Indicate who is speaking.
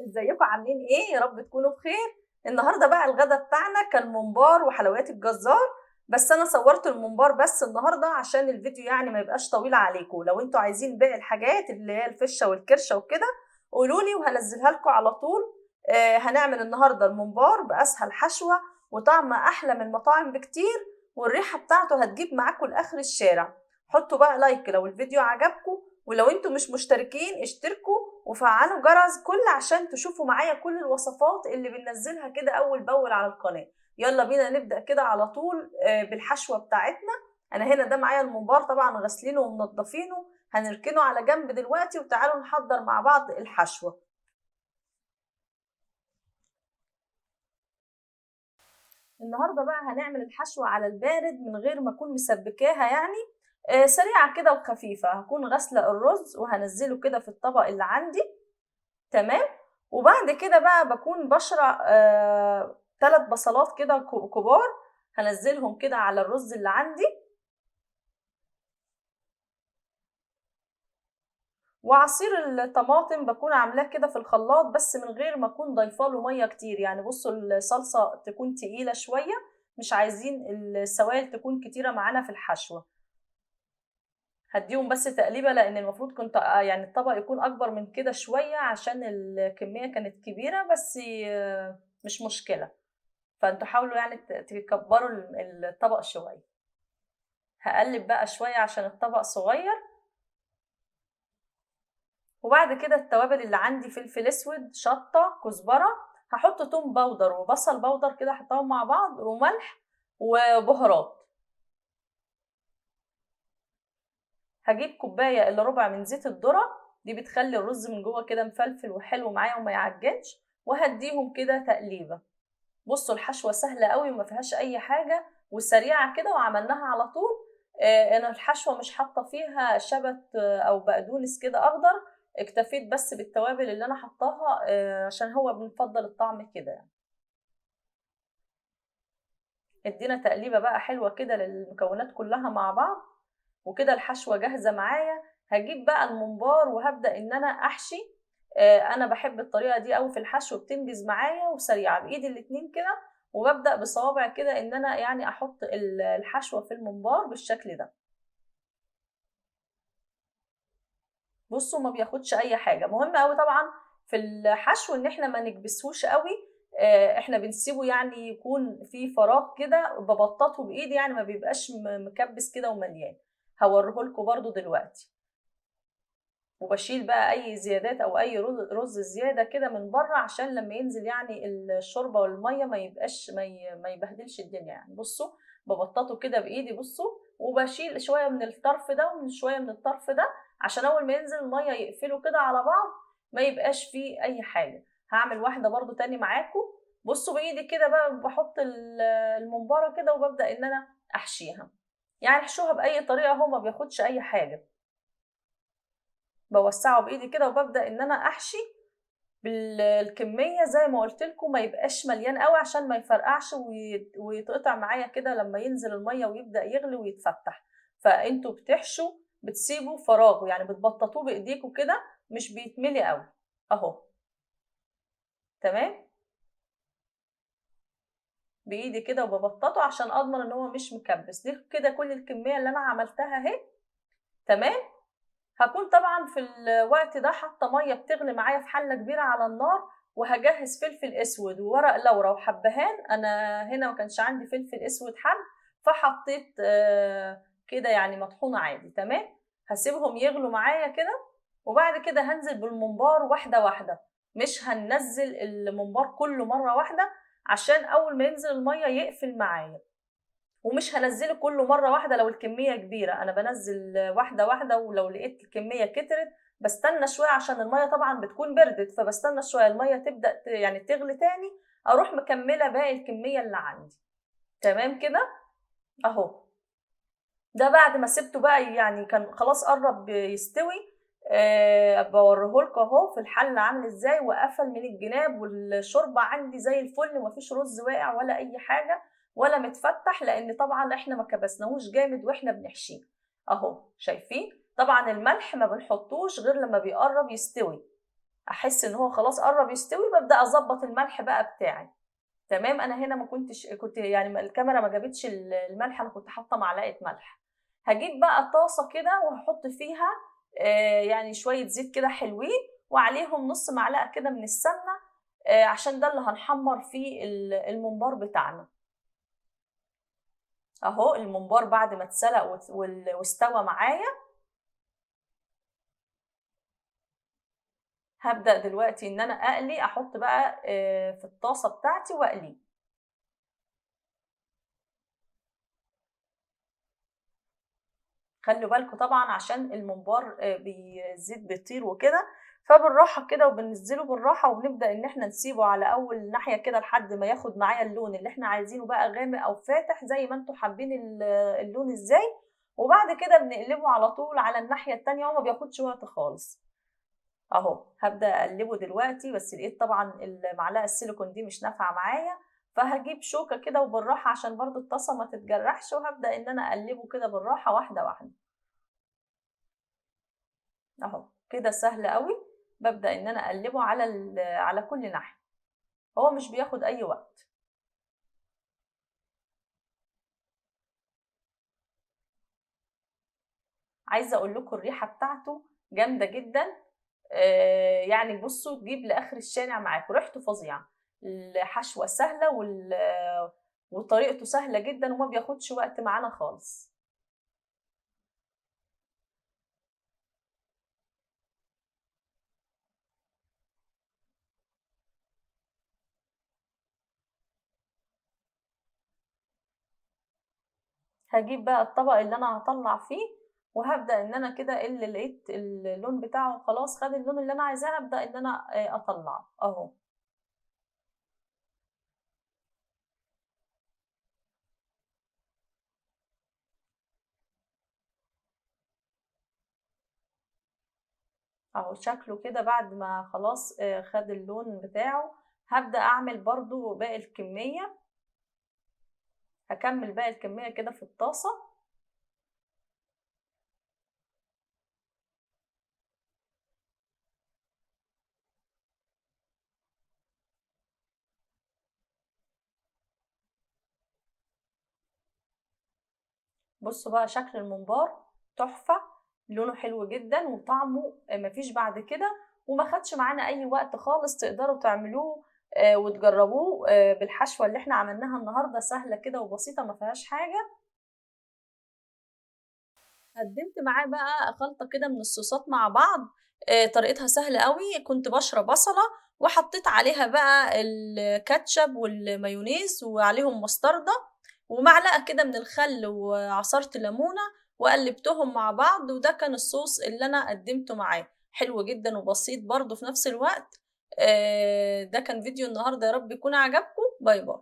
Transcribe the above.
Speaker 1: ازيكم عاملين ايه؟ يا رب تكونوا بخير. النهارده بقى الغدا بتاعنا كان ممبار وحلويات الجزار. بس انا صورت الممبار بس النهارده عشان الفيديو يعني ما يبقاش طويل عليكم. لو انتوا عايزين باقي الحاجات اللي هي الفشه والكرشه وكده قولوا لي وهنزلها لكم على طول. هنعمل النهارده الممبار باسهل حشوه وطعم احلى من المطاعم بكتير، والريحه بتاعته هتجيب معاكم لاخر الشارع. حطوا بقى لايك لو الفيديو عجبكم، ولو انتوا مش مشتركين اشتركوا وفعلوا جرس كل عشان تشوفوا معايا كل الوصفات اللي بننزلها كده اول باول على القناة. يلا بينا نبدأ كده على طول بالحشوة بتاعتنا. انا هنا ده معايا الممبار طبعا غسلينه ومنضفينه، هنركنه على جنب دلوقتي وتعالوا نحضر مع بعض الحشوة. النهارده بقى هنعمل الحشوة على البارد من غير ما اكون مسبكاها يعني. سريعة كده وخفيفة. هكون غسلة الرز وهنزله كده في الطبق اللي عندي. تمام. وبعد كده بقى بكون بشرع 3 بصلات كده كبار، هنزلهم كده على الرز اللي عندي. وعصير الطماطم بكون عاملاه كده في الخلاط بس من غير ما اكون ضايفه له ميه كتير، يعني بصوا الصلصه تكون تقيله شويه، مش عايزين السوائل تكون كتيره معانا في الحشوه. هديهم بس تقليبه لان المفروض كنت يعني الطبق يكون اكبر من كده شويه عشان الكميه كانت كبيره، بس مش مشكله. فانتوا حاولوا يعني تكبروا الطبق شويه. هقلب بقى شويه عشان الطبق صغير. وبعد كده التوابل اللي عندي فلفل اسود، شطه، كزبره. هحط توم باودر وبصل باودر كده احطهم مع بعض، وملح وبهارات. هجيب كوبايه الا ربع من زيت الذره، دي بتخلي الرز من جوه كده مفلفل وحلو معايا وما يعجنش. وهديهم كده تقليبه. بصوا الحشوة سهلة قوي وما فيهاش أي حاجة وسريعة كده وعملناها على طول. أنا الحشوة مش حاطة فيها شبت أو بقدونس كده أخضر، اكتفيت بس بالتوابل اللي أنا حطاها عشان هو بنفضل الطعم كده يعني. ادينا تقليبة بقى حلوة كده للمكونات كلها مع بعض، وكده الحشوة جاهزة معايا. هجيب بقى الممبار وهبدأ إن أنا أحشي. أنا بحب الطريقة دي أوي في الحشو، بتنجز معايا وسريعة بإيدي الاتنين كده. وببدأ بصوابع كده إن أنا يعني أحط الحشوة في الممبار بالشكل ده. بصوا ما بياخدش أي حاجة. مهم أوي طبعا في الحشو إن إحنا ما نكبسهوش أوي. إحنا بنسيبه يعني يكون في فراغ كده، ببططه بإيدي يعني ما بيبقاش مكبس كده ومليان. هوريهولكوا برضو دلوقتي. وبشيل بقى اي زيادات او اي رز زياده كده من بره عشان لما ينزل يعني الشوربه والميه ما يبقاش ما يبهدلش الدنيا يعني. بصوا ببططه كده بايدي، بصوا، وبشيل شويه من الطرف ده ومن شويه من الطرف ده عشان اول ما ينزل الميه يقفلوا كده على بعض، ما يبقاش فيه اي حاجه. هعمل واحده برضو تاني معاكم. بصوا بايدي كده بقى بحط الممباره كده وببدا ان انا احشيها. يعني احشوها باي طريقه، هو ما بياخدش اي حاجه. بوسعه بايدي كده وببدا ان انا احشي بالكميه زي ما قلت لكم، ما يبقاش مليان قوي عشان ما يفرقعش ويتقطع معايا كده لما ينزل الميه ويبدا يغلي ويتفتح. فانتوا بتحشوا بتسيبوا فراغ يعني بتبططوه بايديكم كده، مش بيتملي قوي. اهو. تمام. بايدي كده وببططه عشان اضمن ان هو مش مكبس. دي كده كل الكميه اللي انا عملتها اهي. تمام. هكون طبعا في الوقت ده حاطه ميه بتغلي معايا في حله كبيره على النار، وهجهز فلفل اسود وورق لورا وحبهان. انا هنا ما كانش عندي فلفل اسود حب، فحطيت كده يعني مطحونه عادي. تمام. هسيبهم يغلوا معايا كده، وبعد كده هنزل بالممبار واحده واحده. مش هننزل الممبار كله مره واحده عشان اول ما ينزل الميه يقفل معايا. ومش هنزله كله مره واحده لو الكميه كبيره، انا بنزل واحده واحده، ولو لقيت الكميه كترت بستنى شويه عشان الميه طبعا بتكون بردت، فبستنى شويه الميه تبدا يعني تغلي تاني، اروح مكمله باقي الكميه اللي عندي. تمام كده. اهو. ده بعد ما سبته بقى يعني كان خلاص قرب يستوي. بوريهولكوا اهو في الحله عامل ازاي وقفل من الجناب، والشوربه عندي زي الفل، مفيش رز واقع ولا اي حاجه ولا متفتح، لان طبعا احنا ما كبسناهوش جامد واحنا بنحشيه. اهو شايفين طبعا الملح ما بنحطوش غير لما بيقرب يستوي. احس ان هو خلاص قرب يستوي ببدا اظبط الملح بقى بتاعي. تمام. انا هنا ما كنت يعني الكاميرا ما جابتش الملح، انا كنت حاطه معلقه ملح. هجيب بقى طاسه كده وهحط فيها يعني شويه زيت كده حلوين، وعليهم نص معلقه كده من السمنه، عشان ده اللي هنحمر فيه الممبار بتاعنا. اهو الممبار بعد ما اتسلق واستوى معايا، هبدأ دلوقتي ان انا اقلي، احط بقى في الطاسة بتاعتي واقلي. خلوا بالكم طبعا عشان الممبار الزيت بيطير وكده، فبالراحة كده وبننزله بالراحة، وبنبدأ ان احنا نسيبه على اول ناحية كده لحد ما ياخد معايا اللون اللي احنا عايزينه، بقى غامق او فاتح زي ما انتوا حابين اللون ازاي. وبعد كده بنقلبه على طول على الناحية التانية، وما بياخدش وقت خالص. اهو هبدأ اقلبه دلوقتي، بس لقيت طبعا المعلقة السيليكون دي مش نافعة معايا، فهجيب شوكة كده وبالراحة عشان برضو الطاسة ما تتجرحش، وهبدأ ان انا اقلبه كده بالراحة واحدة واحدة. اهو كده سهل قوي. ببدأ ان انا اقلبه على كل ناحية، هو مش بياخد اي وقت. عايزة اقول لكم الريحة بتاعته جامدة جدا. يعني بصوا تجيب لاخر الشارع معاكم، ريحته فظيعة. الحشوة سهلة وطريقته سهلة جدا، وما بياخدش وقت معانا خالص. هاجيب بقى الطبق اللي انا هطلع فيه، وهبدأ ان انا كده اللي لقيت اللون بتاعه خلاص خد اللون اللي انا عايزاه، هبدأ ان انا اطلعه اهو. اهو شكله كده بعد ما خلاص خد اللون بتاعه. هبدأ اعمل برضو باقي الكمية، هكمل باقي الكمية كده في الطاسة. بصوا بقى شكل الممبار تحفة، لونه حلو جدا وطعمه مفيش بعد كده، وما خدش معانا اي وقت خالص. تقدروا تعملوه وتجربوه بالحشوة اللي احنا عملناها النهاردة، سهلة كده وبسيطة ما فيهاش حاجة. قدمت معاه بقى خلطة كده من الصوصات مع بعض، طريقتها سهلة قوي. كنت بشرة بصلة وحطيت عليها بقى الكاتشب والمايونيز وعليهم مستردة، ومعلقة كده من الخل وعصرت ليمونة، وقلبتهم مع بعض، وده كان الصوص اللي أنا قدمته معاه. حلو جدا وبسيط برضه في نفس الوقت. ده كان فيديو النهاردة، يا رب يكون عجبكم. باي باي.